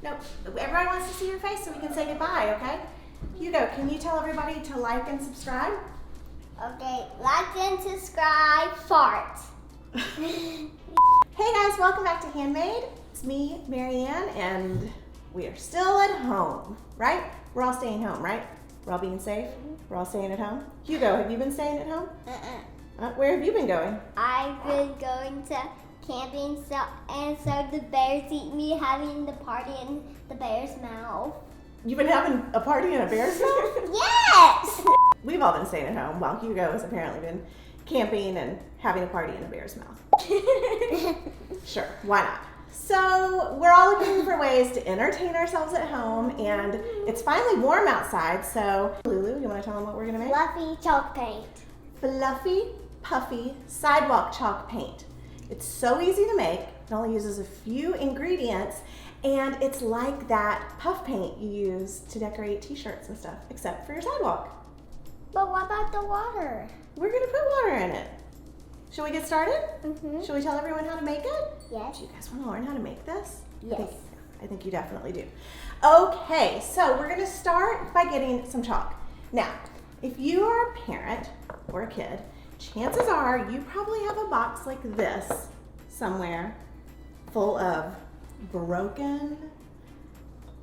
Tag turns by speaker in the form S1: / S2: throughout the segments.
S1: Nope. Everybody wants to see your face so we can say goodbye, okay? Hugo, can you tell everybody to like and subscribe?
S2: Okay, like and subscribe, fart.
S1: Hey guys, welcome back to Handmade. It's me, Marianne, and we are still at home, right? We're all staying home, right? We're all being safe? We're all staying at home? Hugo, have you been staying at home? Where have you been going?
S2: I've been going to camping, so the bears eat me, having the party in the bear's mouth.
S1: You've been having a party in a bear's mouth?
S2: Yes!
S1: We've all been staying at home while Hugo has apparently been camping and having a party in a bear's mouth. Sure, why not? So we're all looking for ways to entertain ourselves at home, and it's finally warm outside, so Lulu, you want to tell them what we're going to make?
S2: Fluffy chalk paint.
S1: Fluffy, puffy sidewalk chalk paint. It's so easy to make. It only uses a few ingredients, and it's like that puff paint you use to decorate t-shirts and stuff, except for your sidewalk.
S2: But what about the water?
S1: We're going to put water in it. Shall we get started?
S2: Mm-hmm.
S1: Shall we tell everyone how to make it?
S2: Yes.
S1: Do you guys want to learn how to make this?
S2: Yes.
S1: I think you definitely do. Okay, so we're going to start by getting some chalk. Now, if you are a parent or a kid, chances are you probably have a box like this somewhere full of broken,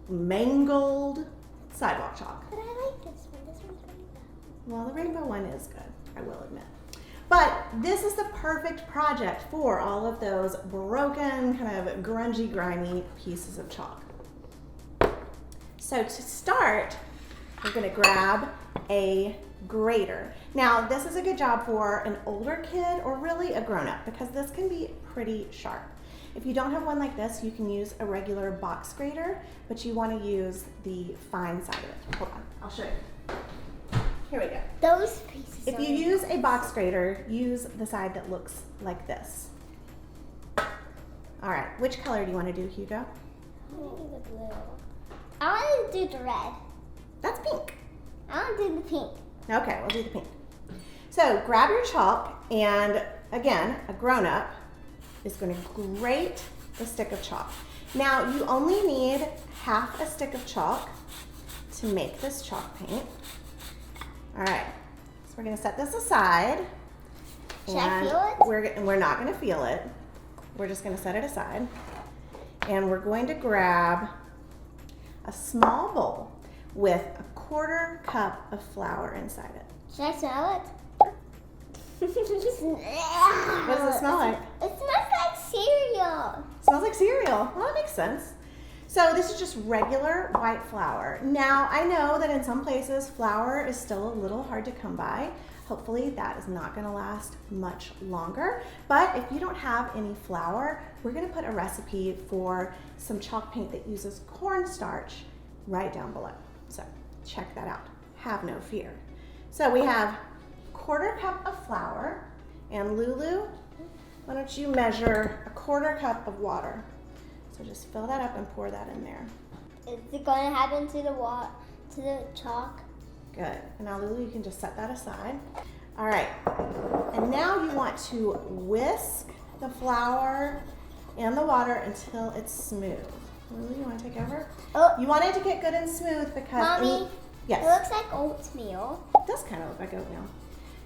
S1: mangled sidewalk chalk.
S2: But I like this one. This one's rainbow.
S1: Well, the rainbow one is good, I will admit. But this is the perfect project for all of those broken, kind of grungy, grimy pieces of chalk. So to start, we're gonna grab a grater. Now, this is a good job for an older kid or really a grown-up because this can be pretty sharp. If you don't have one like this, you can use a regular box grater, but you wanna use the fine side of it. Hold on, I'll show you. Here we go.
S2: Those pieces.
S1: If you use a box grater, use the side that looks like this. All right, which color do you want to do, Hugo?
S2: I want to do the blue. I want to do the red.
S1: That's pink.
S2: I want to do the pink.
S1: Okay, we'll do the pink. So grab your chalk, and again, a grown-up is going to grate the stick of chalk. Now, you only need half a stick of chalk to make this chalk paint. All right, so we're going to set this aside.
S2: Should I feel it?
S1: We're not going to feel it. We're just going to set it aside. And we're going to grab a small bowl with a 1/4 cup of flour inside it.
S2: Should I smell it?
S1: What does it smell like?
S2: It smells like cereal.
S1: It smells like cereal. Well, that makes sense. So this is just regular white flour. Now, I know that in some places flour is still a little hard to come by. Hopefully that is not gonna last much longer. But if you don't have any flour, we're gonna put a recipe for some chalk paint that uses cornstarch right down below. So check that out, have no fear. So we have 1/4 cup of flour, and Lulu, why don't you measure a 1/4 cup of water? So just fill that up and pour that in there.
S2: Is it going to happen to the chalk?
S1: Good. And now Lulu, you can just set that aside. All right. And now you want to whisk the flour and the water until it's smooth. Lulu, you want to take over?
S2: Oh.
S1: You want it to get good and smooth because
S2: Mommy,
S1: yes.
S2: It looks like oatmeal.
S1: It does kind of look like oatmeal.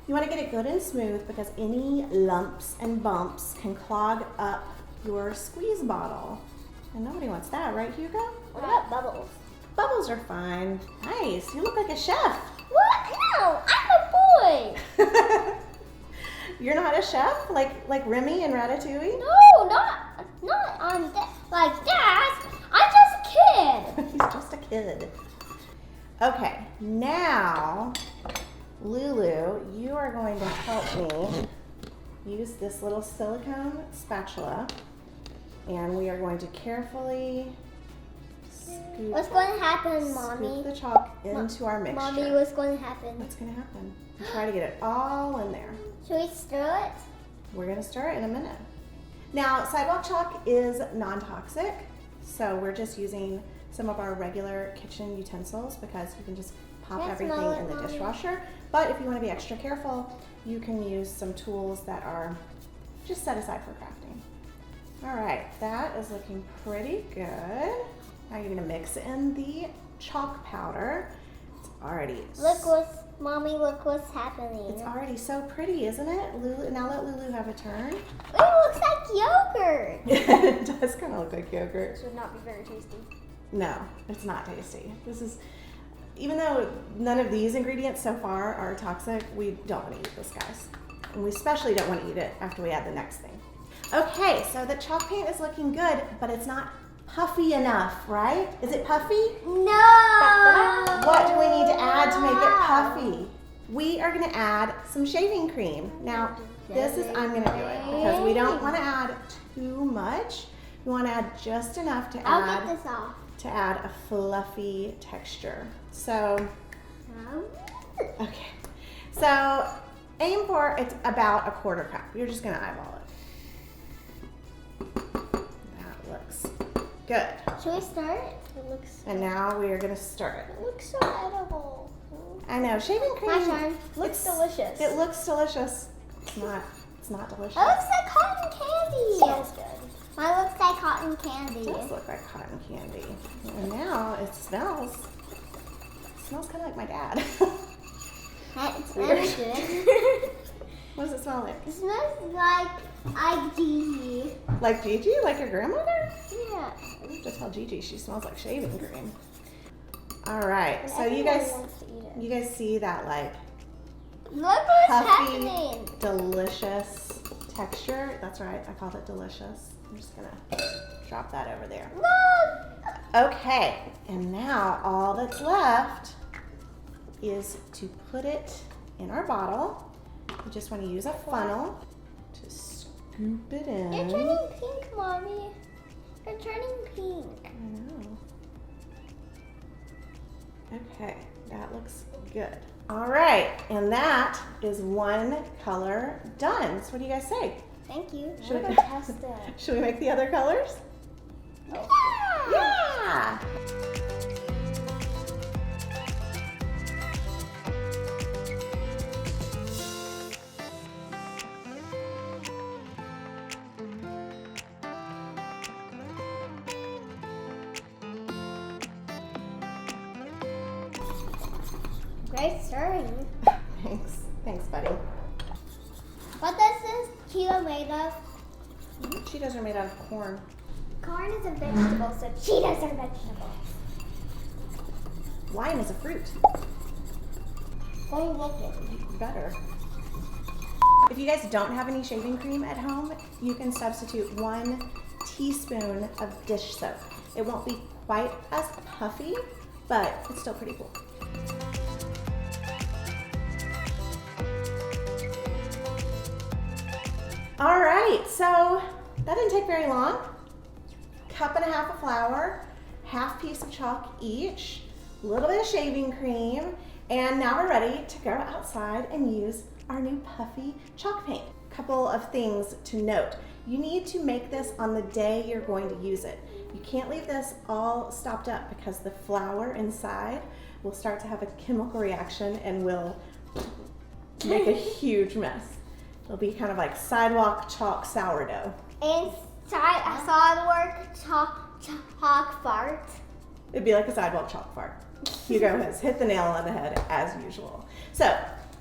S1: You want to get it good and smooth because any lumps and bumps can clog up your squeeze bottle. And nobody wants that, right, Hugo?
S2: What about bubbles?
S1: Bubbles are fine. Nice. You look like a chef.
S2: What? No, I'm a boy.
S1: You're not a chef like Remy and Ratatouille?
S2: No, not on that like that. I'm just a kid.
S1: He's just a kid. Okay, now Lulu, you are going to help me use this little silicone spatula, and we are going to carefully scoop,
S2: What's going to happen, Mommy?
S1: scoop the chalk into our mixture.
S2: Mommy, what's going to happen?
S1: What's going to happen? Try to get it all in there.
S2: Should we stir it?
S1: We're going to stir it in a minute. Now, sidewalk chalk is non-toxic, so we're just using some of our regular kitchen utensils because you can just pop everything in the dishwasher. But if you want to be extra careful, you can use some tools that are just set aside for crafting. All right, that is looking pretty good. Now you're gonna mix in the chalk powder. It's already
S2: Mommy, look what's happening.
S1: It's already so pretty, isn't it? Lulu, now let Lulu have a turn.
S2: It looks like yogurt.
S1: It does kind of look like yogurt.
S3: This would not be very tasty.
S1: No, it's not tasty. This is, even though none of these ingredients so far are toxic, we don't want to eat this, guys. And we especially don't want to eat it after we add the next thing. Okay, so the chalk paint is looking good, but it's not puffy enough, right? Is it puffy?
S2: No.
S1: What do we need to add to make it puffy? We are gonna add some shaving cream. Now, I'm gonna do it because we don't wanna add too much. We wanna add just enough to
S2: I'll get this off.
S1: add a fluffy texture. So, okay. So, aim for, it's about a 1/4 cup. You're just gonna eyeball it. That looks good.
S2: Should we start?
S3: It looks.
S1: And now we are gonna stir it.
S3: It looks so edible.
S1: I know, shaving cream.
S2: My turn.
S3: Looks delicious.
S1: It looks delicious. It's not delicious.
S2: It looks like cotton candy.
S3: Smells good.
S2: Mine looks like cotton candy.
S1: It does look like cotton candy. And now it smells kind of like my dad.
S2: It smells
S1: Weird.
S2: good.
S1: What does it smell like?
S2: It smells like Gigi.
S1: Like Gigi? Like your grandmother?
S2: Yeah.
S1: I have to tell Gigi she smells like shaving cream. All right,
S3: And
S1: so you
S3: everyone
S1: guys
S3: wants to eat it.
S1: see that like
S2: Look what's
S1: puffy,
S2: happening.
S1: delicious texture? That's right, I called it delicious. I'm just gonna drop that over there.
S2: Look.
S1: Okay, and now all that's left is to put it in our bottle. We just want to use a funnel to scoop it in.
S2: You're turning pink, Mommy. You're turning pink.
S1: I know. Okay, that looks good. All right, and that is one color done. So what do you guys say?
S2: Thank you.
S1: Should
S3: I'm
S1: we,
S3: gonna test it.
S1: should we make the other colors? Yeah!
S2: Great stirring.
S1: Thanks, buddy.
S2: What does this Cheeto made of?
S1: Cheetos are made out of corn.
S2: Corn is a vegetable, so Cheetos are vegetables.
S1: Lime is a fruit.
S2: Oh, look it.
S1: Better. If you guys don't have any shaving cream at home, you can substitute 1 teaspoon of dish soap. It won't be quite as puffy, but it's still pretty cool. All right, so that didn't take very long. 1.5 cups of flour, 1/2 piece of chalk each, a little bit of shaving cream, and now we're ready to go outside and use our new puffy chalk paint. Couple of things to note. You need to make this on the day you're going to use it. You can't leave this all stopped up because the flour inside will start to have a chemical reaction and will make a huge mess. It'll be kind of like sidewalk chalk sourdough.
S2: Inside a sidewalk chalk fart.
S1: It'd be like a sidewalk chalk fart. Hugo has hit the nail on the head as usual. So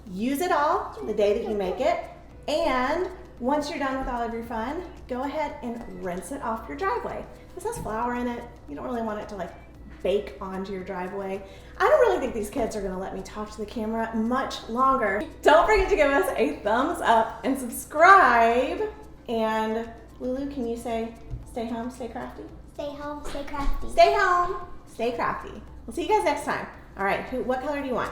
S1: use it all the day that you make it, and once you're done with all of your fun, go ahead and rinse it off your driveway. This has flour in it. You don't really want it to like bake onto your driveway. I don't really think these kids are gonna let me talk to the camera much longer. Don't forget to give us a thumbs up and subscribe. And Lulu, can you say, stay home, stay crafty?
S2: Stay home, stay crafty.
S1: Stay home, stay crafty. We'll see you guys next time. All right, what color do you want?